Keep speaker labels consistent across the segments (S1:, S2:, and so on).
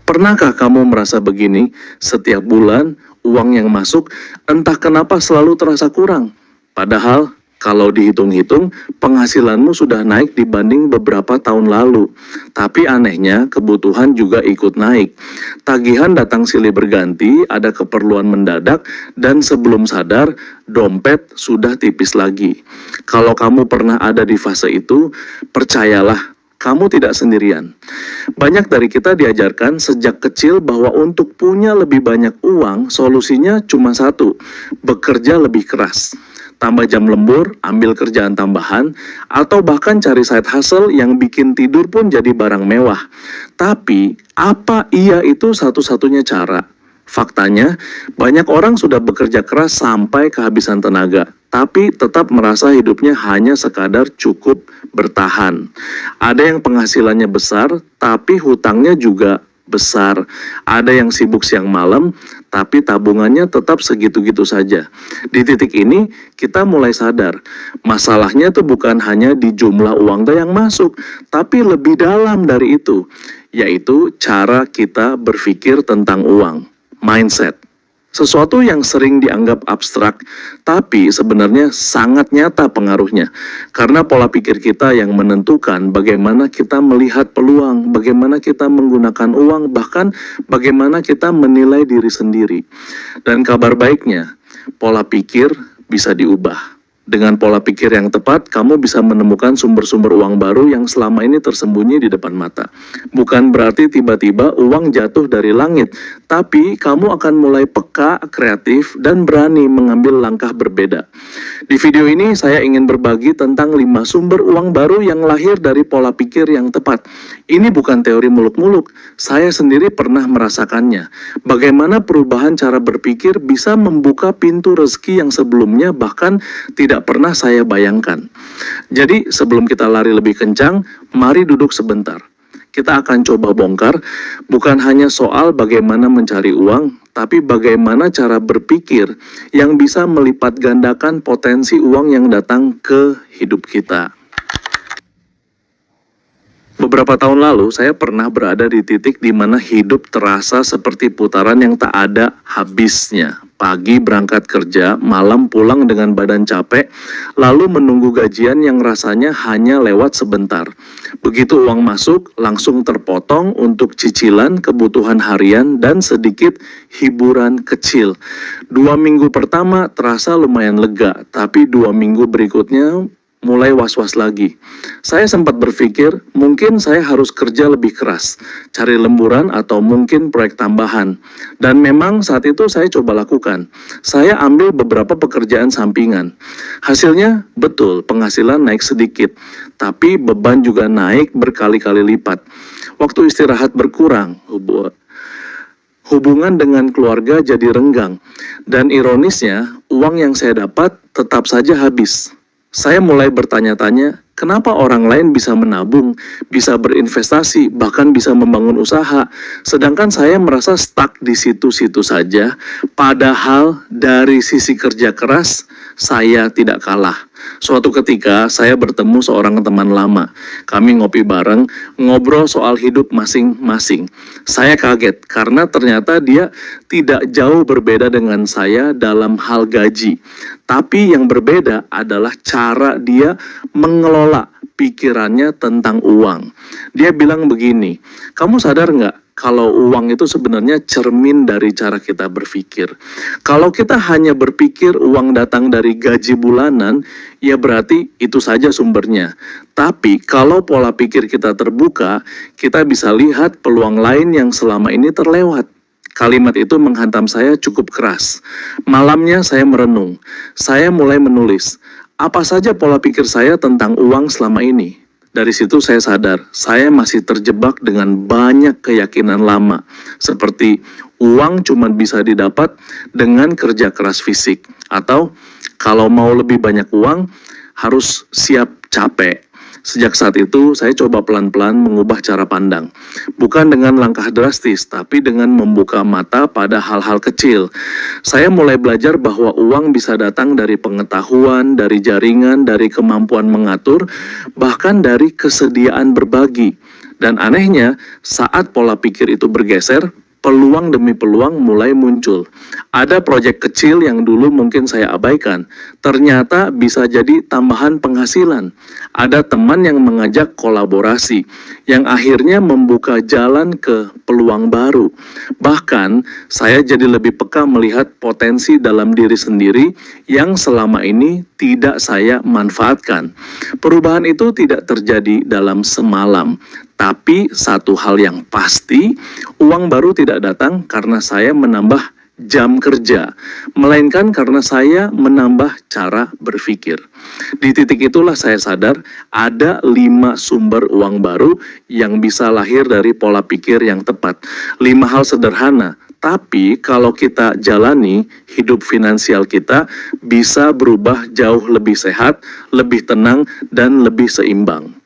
S1: Pernahkah kamu merasa begini? Setiap bulan, uang yang masuk entah kenapa selalu terasa kurang. Padahal, kalau dihitung-hitung, penghasilanmu sudah naik dibanding beberapa tahun lalu. Tapi anehnya, kebutuhan juga ikut naik. Tagihan datang silih berganti, ada keperluan mendadak, dan sebelum sadar, dompet sudah tipis lagi. Kalau kamu pernah ada di fase itu, percayalah, kamu tidak sendirian. Banyak dari kita diajarkan sejak kecil bahwa untuk punya lebih banyak uang, solusinya cuma satu, bekerja lebih keras. Tambah jam lembur, ambil kerjaan tambahan, atau bahkan cari side hustle yang bikin tidur pun jadi barang mewah. Tapi, apa iya itu satu-satunya cara? Faktanya, banyak orang sudah bekerja keras sampai kehabisan tenaga, tapi tetap merasa hidupnya hanya sekadar cukup bertahan. Ada yang penghasilannya besar, tapi hutangnya juga besar. Ada yang sibuk siang malam, tapi tabungannya tetap segitu-gitu saja. Di titik ini, kita mulai sadar, masalahnya tuh bukan hanya di jumlah uang yang masuk, tapi lebih dalam dari itu, yaitu cara kita berpikir tentang uang. Mindset, sesuatu yang sering dianggap abstrak, tapi sebenarnya sangat nyata pengaruhnya. Karena pola pikir kita yang menentukan bagaimana kita melihat peluang, bagaimana kita menggunakan uang, bahkan bagaimana kita menilai diri sendiri. Dan kabar baiknya, pola pikir bisa diubah. Dengan pola pikir yang tepat, kamu bisa menemukan sumber-sumber uang baru yang selama ini tersembunyi di depan mata. Bukan berarti tiba-tiba uang jatuh dari langit, tapi kamu akan mulai peka, kreatif, dan berani mengambil langkah berbeda. Di video ini, saya ingin berbagi tentang 5 sumber uang baru yang lahir dari pola pikir yang tepat. Ini bukan teori muluk-muluk, saya sendiri pernah merasakannya. Bagaimana perubahan cara berpikir bisa membuka pintu rezeki yang sebelumnya bahkan tidak pernah saya bayangkan. Jadi sebelum kita lari lebih kencang, mari duduk sebentar. Kita akan coba bongkar bukan hanya soal bagaimana mencari uang, tapi bagaimana cara berpikir yang bisa melipat gandakan potensi uang yang datang ke hidup kita. Beberapa tahun lalu, saya pernah berada di titik di mana hidup terasa seperti putaran yang tak ada habisnya. Pagi berangkat kerja, malam pulang dengan badan capek, lalu menunggu gajian yang rasanya hanya lewat sebentar. Begitu uang masuk, langsung terpotong untuk cicilan, kebutuhan harian, dan sedikit hiburan kecil. 2 minggu pertama terasa lumayan lega, tapi 2 minggu berikutnya mulai was-was lagi. Saya sempat berpikir, mungkin saya harus kerja lebih keras, cari lemburan atau mungkin proyek tambahan. Dan memang saat itu saya coba lakukan. Saya ambil beberapa pekerjaan sampingan. Hasilnya, betul, penghasilan naik sedikit, tapi beban juga naik berkali-kali lipat. Waktu istirahat berkurang, hubungan dengan keluarga jadi renggang. Dan ironisnya, uang yang saya dapat tetap saja habis. Saya mulai bertanya-tanya, kenapa orang lain bisa menabung, bisa berinvestasi, bahkan bisa membangun usaha, sedangkan saya merasa stuck di situ-situ saja, padahal dari sisi kerja keras, saya tidak kalah. Suatu ketika, saya bertemu seorang teman lama. Kami ngopi bareng, ngobrol soal hidup masing-masing. Saya kaget, karena ternyata dia tidak jauh berbeda dengan saya dalam hal gaji. Tapi yang berbeda adalah cara dia mengelola pikirannya tentang uang. Dia bilang begini, kamu sadar nggak kalau uang itu sebenarnya cermin dari cara kita berpikir. Kalau kita hanya berpikir uang datang dari gaji bulanan, ya berarti itu saja sumbernya. Tapi kalau pola pikir kita terbuka, kita bisa lihat peluang lain yang selama ini terlewat. Kalimat itu menghantam saya cukup keras. Malamnya saya merenung. Saya mulai menulis, apa saja pola pikir saya tentang uang selama ini. Dari situ saya sadar, saya masih terjebak dengan banyak keyakinan lama. Seperti uang cuma bisa didapat dengan kerja keras fisik. Atau kalau mau lebih banyak uang, harus siap capek. Sejak saat itu, saya coba pelan-pelan mengubah cara pandang. Bukan dengan langkah drastis, tapi dengan membuka mata pada hal-hal kecil. Saya mulai belajar bahwa uang bisa datang dari pengetahuan, dari jaringan, dari kemampuan mengatur, bahkan dari kesediaan berbagi. Dan anehnya, saat pola pikir itu bergeser, peluang demi peluang mulai muncul. Ada proyek kecil yang dulu mungkin saya abaikan, ternyata bisa jadi tambahan penghasilan. Ada teman yang mengajak kolaborasi, yang akhirnya membuka jalan ke peluang baru. Bahkan, saya jadi lebih peka melihat potensi dalam diri sendiri yang selama ini tidak saya manfaatkan. Perubahan itu tidak terjadi dalam semalam. Tapi satu hal yang pasti, uang baru tidak datang karena saya menambah jam kerja, melainkan karena saya menambah cara berpikir. Di titik itulah saya sadar ada 5 sumber uang baru yang bisa lahir dari pola pikir yang tepat. 5 hal sederhana, tapi kalau kita jalani, hidup finansial kita bisa berubah jauh lebih sehat, lebih tenang, dan lebih seimbang.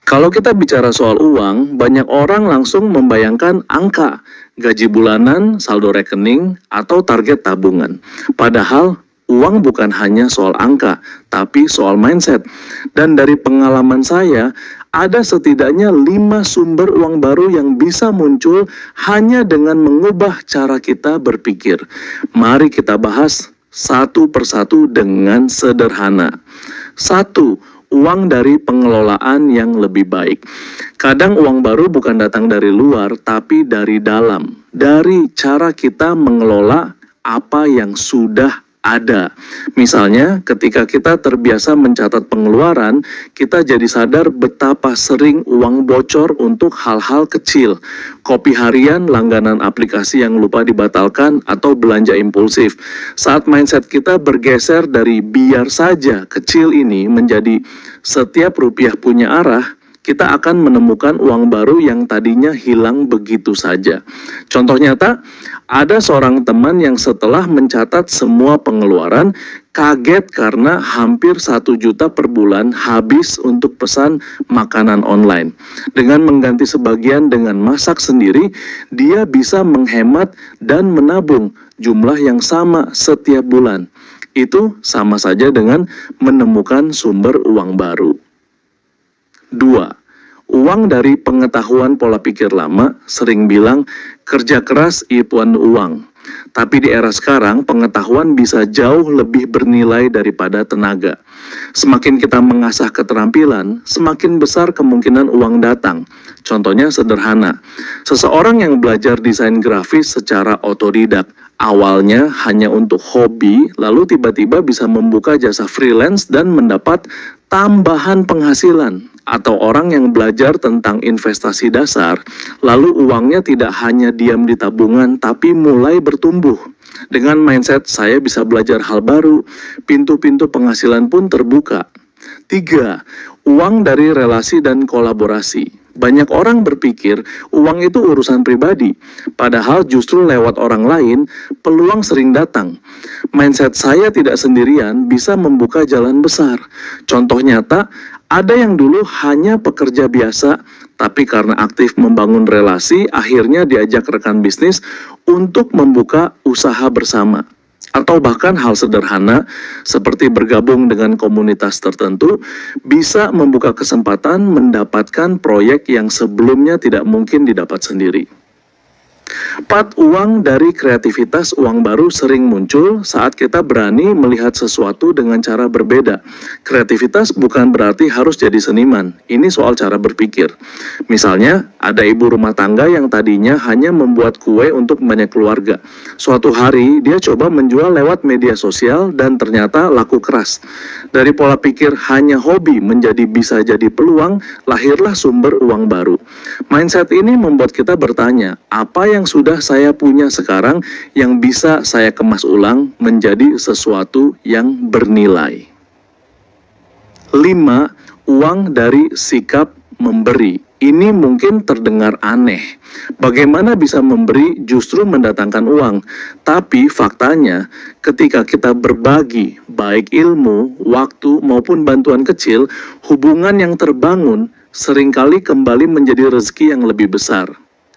S1: Kalau kita bicara soal uang, banyak orang langsung membayangkan angka, gaji bulanan, saldo rekening, atau target tabungan. Padahal, uang bukan hanya soal angka, tapi soal mindset. Dan dari pengalaman saya, ada setidaknya 5 sumber uang baru yang bisa muncul hanya dengan mengubah cara kita berpikir. Mari kita bahas satu persatu dengan sederhana. 1. Uang dari pengelolaan yang lebih baik. Kadang uang baru bukan datang dari luar, tapi dari dalam. Dari cara kita mengelola apa yang sudah ada. Misalnya, ketika kita terbiasa mencatat pengeluaran, kita jadi sadar betapa sering uang bocor untuk hal-hal kecil. Kopi harian, langganan aplikasi yang lupa dibatalkan, atau belanja impulsif. Saat mindset kita bergeser dari biar saja kecil ini menjadi setiap rupiah punya arah, kita akan menemukan uang baru yang tadinya hilang begitu saja. Contoh nyata, ada seorang teman yang setelah mencatat semua pengeluaran, kaget karena hampir 1 juta per bulan habis untuk pesan makanan online. Dengan mengganti sebagian dengan masak sendiri, dia bisa menghemat dan menabung jumlah yang sama setiap bulan. Itu sama saja dengan menemukan sumber uang baru. 2. Uang dari pengetahuan pola pikir lama, sering bilang kerja keras ipuan uang. Tapi di era sekarang, pengetahuan bisa jauh lebih bernilai daripada tenaga. Semakin kita mengasah keterampilan, semakin besar kemungkinan uang datang. Contohnya sederhana, seseorang yang belajar desain grafis secara otodidak, awalnya hanya untuk hobi, lalu tiba-tiba bisa membuka jasa freelance dan mendapat tambahan penghasilan. Atau orang yang belajar tentang investasi dasar, lalu uangnya tidak hanya diam di tabungan, tapi mulai bertumbuh. Dengan mindset, saya bisa belajar hal baru, pintu-pintu penghasilan pun terbuka. 3. Uang dari relasi dan kolaborasi. Banyak orang berpikir uang itu urusan pribadi, padahal justru lewat orang lain, peluang sering datang. Mindset saya tidak sendirian bisa membuka jalan besar. Contoh nyata, ada yang dulu hanya pekerja biasa, tapi karena aktif membangun relasi, akhirnya diajak rekan bisnis untuk membuka usaha bersama. Atau bahkan hal sederhana seperti bergabung dengan komunitas tertentu bisa membuka kesempatan mendapatkan proyek yang sebelumnya tidak mungkin didapat sendiri. 4. Uang dari kreativitas. Uang baru sering muncul saat kita berani melihat sesuatu dengan cara berbeda. Kreativitas bukan berarti harus jadi seniman. Ini soal cara berpikir. Misalnya, ada ibu rumah tangga yang tadinya hanya membuat kue untuk banyak keluarga. Suatu hari, dia coba menjual lewat media sosial dan ternyata laku keras. Dari pola pikir hanya hobi menjadi bisa jadi peluang, lahirlah sumber uang baru. Mindset ini membuat kita bertanya, apa yang sudah saya punya sekarang yang bisa saya kemas ulang menjadi sesuatu yang bernilai. 5. Uang dari sikap memberi. Ini mungkin terdengar aneh. Bagaimana bisa memberi justru mendatangkan uang? Tapi faktanya, ketika kita berbagi, baik ilmu, waktu, maupun bantuan kecil, hubungan yang terbangun seringkali kembali menjadi rezeki yang lebih besar.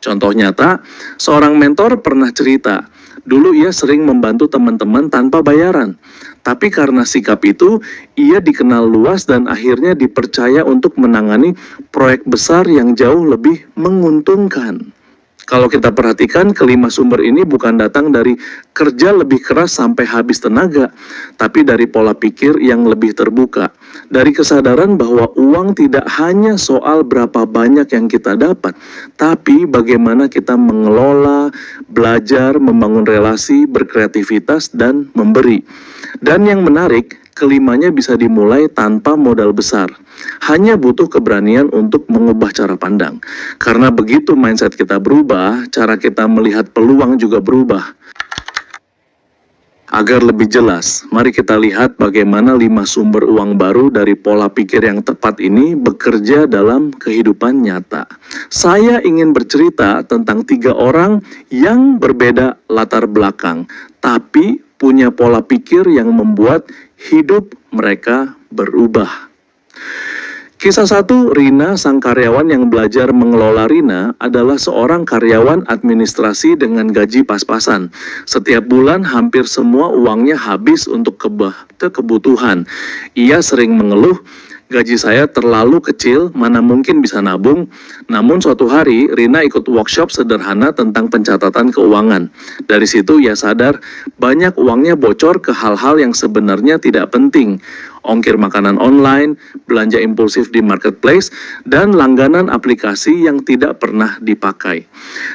S1: Contoh nyata, seorang mentor pernah cerita, dulu ia sering membantu teman-teman tanpa bayaran. Tapi karena sikap itu, ia dikenal luas dan akhirnya dipercaya untuk menangani proyek besar yang jauh lebih menguntungkan. Kalau kita perhatikan, kelima sumber ini bukan datang dari kerja lebih keras sampai habis tenaga, tapi dari pola pikir yang lebih terbuka, dari kesadaran bahwa uang tidak hanya soal berapa banyak yang kita dapat, tapi bagaimana kita mengelola, belajar, membangun relasi, berkreativitas, dan memberi. Dan yang menarik, kelimanya bisa dimulai tanpa modal besar. Hanya butuh keberanian untuk mengubah cara pandang. Karena begitu mindset kita berubah, cara kita melihat peluang juga berubah. Agar lebih jelas, mari kita lihat bagaimana 5 sumber uang baru dari pola pikir yang tepat ini bekerja dalam kehidupan nyata. Saya ingin bercerita tentang 3 orang yang berbeda latar belakang, tapi punya pola pikir yang membuat hidup mereka berubah. Kisah 1, Rina, sang karyawan yang belajar mengelola. Rina adalah seorang karyawan administrasi dengan gaji pas-pasan. Setiap bulan hampir semua uangnya habis untuk kebutuhan. Ia sering mengeluh, gaji saya terlalu kecil, mana mungkin bisa nabung. Namun suatu hari, Rina ikut workshop sederhana tentang pencatatan keuangan. Dari situ ia sadar, banyak uangnya bocor ke hal-hal yang sebenarnya tidak penting. Ongkir makanan online, belanja impulsif di marketplace, dan langganan aplikasi yang tidak pernah dipakai.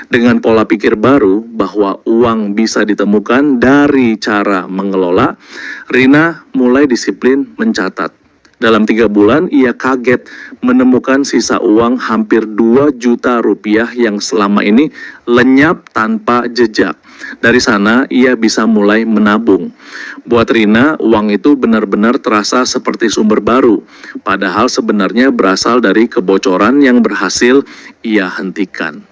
S1: Dengan pola pikir baru bahwa uang bisa ditemukan dari cara mengelola, Rina mulai disiplin mencatat. Dalam 3 bulan, ia kaget menemukan sisa uang hampir 2 juta rupiah yang selama ini lenyap tanpa jejak. Dari sana, ia bisa mulai menabung. Buat Rina, uang itu benar-benar terasa seperti sumber baru, padahal sebenarnya berasal dari kebocoran yang berhasil ia hentikan.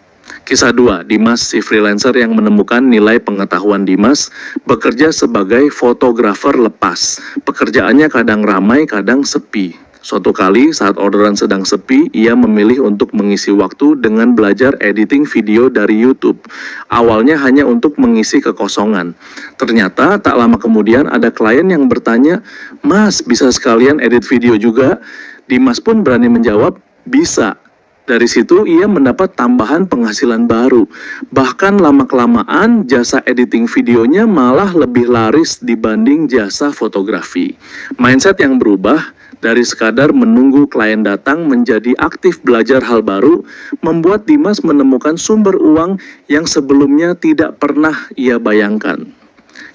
S1: Kisah 2, Dimas, si freelancer yang menemukan nilai pengetahuan. Dimas bekerja sebagai fotografer lepas. Pekerjaannya kadang ramai, kadang sepi. Suatu kali saat orderan sedang sepi, ia memilih untuk mengisi waktu dengan belajar editing video dari YouTube. Awalnya hanya untuk mengisi kekosongan. Ternyata tak lama kemudian ada klien yang bertanya, "Mas, bisa sekalian edit video juga?" Dimas pun berani menjawab, "Bisa." Dari situ ia mendapat tambahan penghasilan baru. Bahkan lama-kelamaan jasa editing videonya malah lebih laris dibanding jasa fotografi. Mindset yang berubah dari sekadar menunggu klien datang menjadi aktif belajar hal baru, membuat Dimas menemukan sumber uang yang sebelumnya tidak pernah ia bayangkan.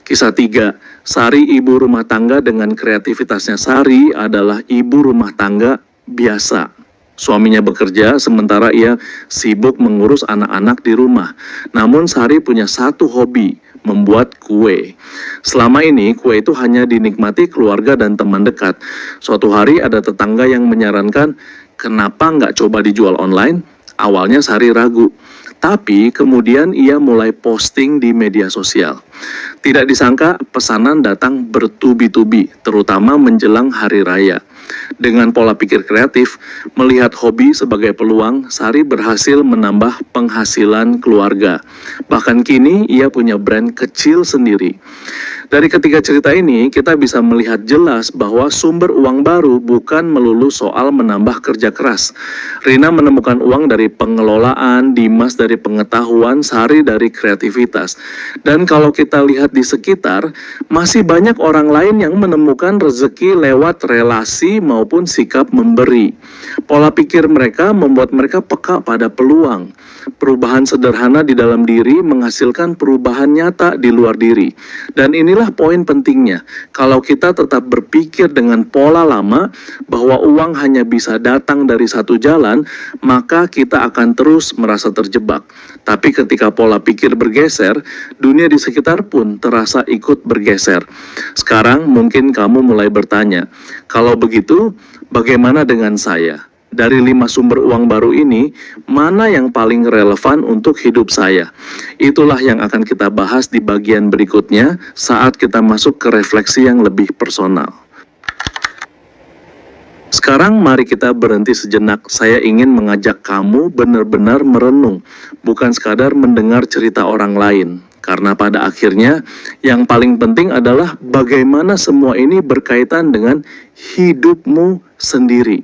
S1: Kisah 3, Sari, ibu rumah tangga dengan kreativitasnya. Sari adalah ibu rumah tangga biasa. Suaminya bekerja, sementara ia sibuk mengurus anak-anak di rumah. Namun Sari punya satu hobi, membuat kue. Selama ini kue itu hanya dinikmati keluarga dan teman dekat. Suatu hari ada tetangga yang menyarankan, "Kenapa nggak coba dijual online?" Awalnya Sari ragu, tapi kemudian ia mulai posting di media sosial. Tidak disangka pesanan datang bertubi-tubi, terutama menjelang hari raya. Dengan pola pikir kreatif, melihat hobi sebagai peluang, Sari berhasil menambah penghasilan keluarga. Bahkan kini ia punya brand kecil sendiri. Dari ketiga cerita ini, kita bisa melihat jelas bahwa sumber uang baru bukan melulu soal menambah kerja keras. Rina menemukan uang dari pengelolaan, Dimas dari pengetahuan, Sari dari kreativitas. Dan kalau kita lihat di sekitar, masih banyak orang lain yang menemukan rezeki lewat relasi maupun sikap memberi. Pola pikir mereka membuat mereka peka pada peluang. Perubahan sederhana di dalam diri menghasilkan perubahan nyata di luar diri. Dan inilah poin pentingnya. Kalau kita tetap berpikir dengan pola lama bahwa uang hanya bisa datang dari satu jalan, maka kita akan terus merasa terjebak. Tapi ketika pola pikir bergeser, dunia di sekitar pun terasa ikut bergeser. Sekarang mungkin kamu mulai bertanya, kalau begitu bagaimana dengan saya? Dari 5 sumber uang baru ini, mana yang paling relevan untuk hidup saya? Itulah yang akan kita bahas di bagian berikutnya saat kita masuk ke refleksi yang lebih personal. Sekarang mari kita berhenti sejenak. Saya ingin mengajak kamu benar-benar merenung, bukan sekadar mendengar cerita orang lain. Karena pada akhirnya yang paling penting adalah bagaimana semua ini berkaitan dengan hidupmu sendiri.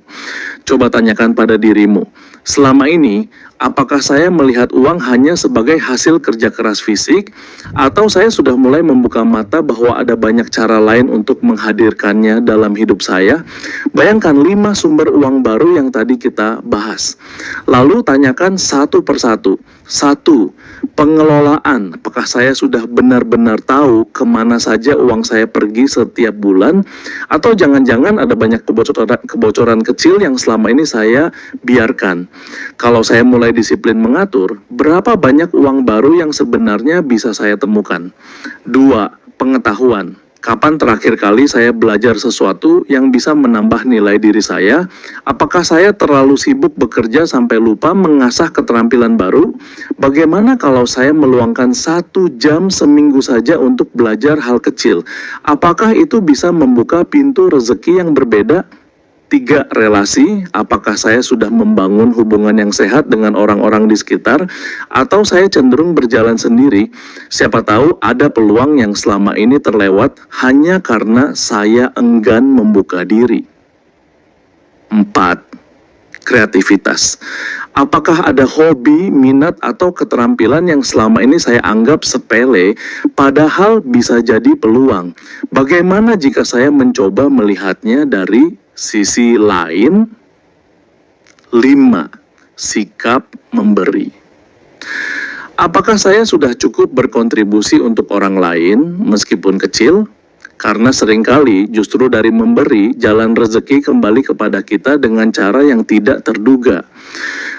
S1: Coba tanyakan pada dirimu, selama ini apakah saya melihat uang hanya sebagai hasil kerja keras fisik, atau saya sudah mulai membuka mata bahwa ada banyak cara lain untuk menghadirkannya dalam hidup saya? Bayangkan 5 sumber uang baru yang tadi kita bahas. Lalu tanyakan satu persatu. 1. Pengelolaan. Apakah saya sudah benar-benar tahu kemana saja uang saya pergi setiap bulan? Atau jangan-jangan ada banyak kebocoran kecil yang selama ini saya biarkan? Kalau saya mulai disiplin mengatur, berapa banyak uang baru yang sebenarnya bisa saya temukan? 2. Pengetahuan. Kapan terakhir kali saya belajar sesuatu yang bisa menambah nilai diri saya? Apakah saya terlalu sibuk bekerja sampai lupa mengasah keterampilan baru? Bagaimana kalau saya meluangkan 1 jam seminggu saja untuk belajar hal kecil? Apakah itu bisa membuka pintu rezeki yang berbeda? 3. Relasi. Apakah saya sudah membangun hubungan yang sehat dengan orang-orang di sekitar, atau saya cenderung berjalan sendiri? Siapa tahu ada peluang yang selama ini terlewat hanya karena saya enggan membuka diri. 4. Kreativitas. Apakah ada hobi, minat, atau keterampilan yang selama ini saya anggap sepele, padahal bisa jadi peluang? Bagaimana jika saya mencoba melihatnya dari sisi lain? 5. Sikap memberi. Apakah saya sudah cukup berkontribusi untuk orang lain meskipun kecil? Karena seringkali justru dari memberi, jalan rezeki kembali kepada kita dengan cara yang tidak terduga.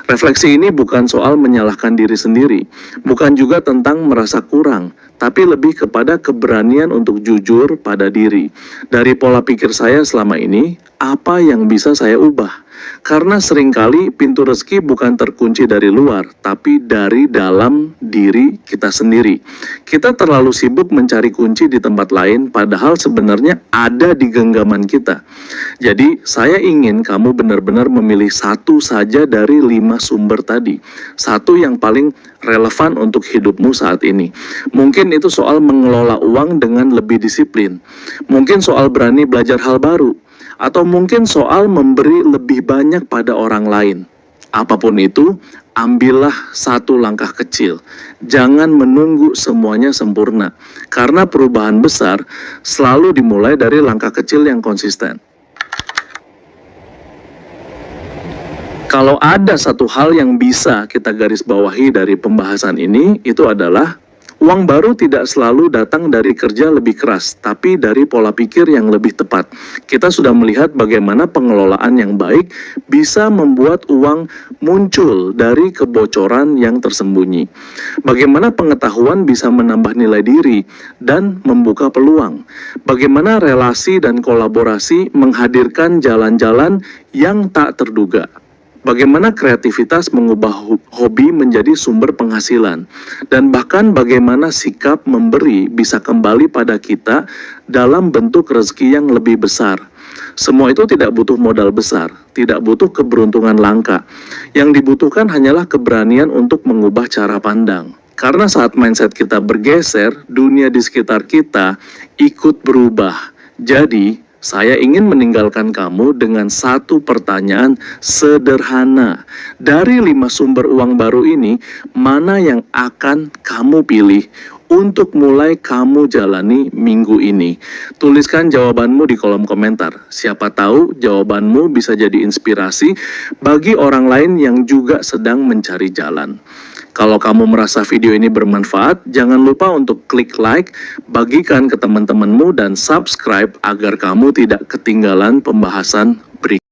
S1: Refleksi ini bukan soal menyalahkan diri sendiri, bukan juga tentang merasa kurang, tapi lebih kepada keberanian untuk jujur pada diri. Dari pola pikir saya selama ini, apa yang bisa saya ubah? Karena seringkali pintu rezeki bukan terkunci dari luar, tapi dari dalam diri kita sendiri. Kita terlalu sibuk mencari kunci di tempat lain, padahal sebenarnya ada di genggaman kita. Jadi, saya ingin kamu benar-benar memilih satu saja dari 5 sumber tadi. Satu yang paling relevan untuk hidupmu saat ini. Mungkin itu soal mengelola uang dengan lebih disiplin. Mungkin soal berani belajar hal baru. Atau mungkin soal memberi lebih banyak pada orang lain. Apapun itu, ambillah satu langkah kecil. Jangan menunggu semuanya sempurna. Karena perubahan besar selalu dimulai dari langkah kecil yang konsisten. Kalau ada satu hal yang bisa kita garis bawahi dari pembahasan ini, itu adalah uang baru tidak selalu datang dari kerja lebih keras, tapi dari pola pikir yang lebih tepat. Kita sudah melihat bagaimana pengelolaan yang baik bisa membuat uang muncul dari kebocoran yang tersembunyi. Bagaimana pengetahuan bisa menambah nilai diri dan membuka peluang. Bagaimana relasi dan kolaborasi menghadirkan jalan-jalan yang tak terduga. Bagaimana kreativitas mengubah hobi menjadi sumber penghasilan, dan bahkan bagaimana sikap memberi bisa kembali pada kita dalam bentuk rezeki yang lebih besar. Semua itu tidak butuh modal besar, tidak butuh keberuntungan langka. Yang dibutuhkan hanyalah keberanian untuk mengubah cara pandang. Karena saat mindset kita bergeser, dunia di sekitar kita ikut berubah. Jadi, saya ingin meninggalkan kamu dengan satu pertanyaan sederhana. Dari 5 sumber uang baru ini, mana yang akan kamu pilih untuk mulai kamu jalani minggu ini? Tuliskan jawabanmu di kolom komentar. Siapa tahu jawabanmu bisa jadi inspirasi bagi orang lain yang juga sedang mencari jalan. Kalau kamu merasa video ini bermanfaat, jangan lupa untuk klik like, bagikan ke teman-temanmu, dan subscribe agar kamu tidak ketinggalan pembahasan berikutnya.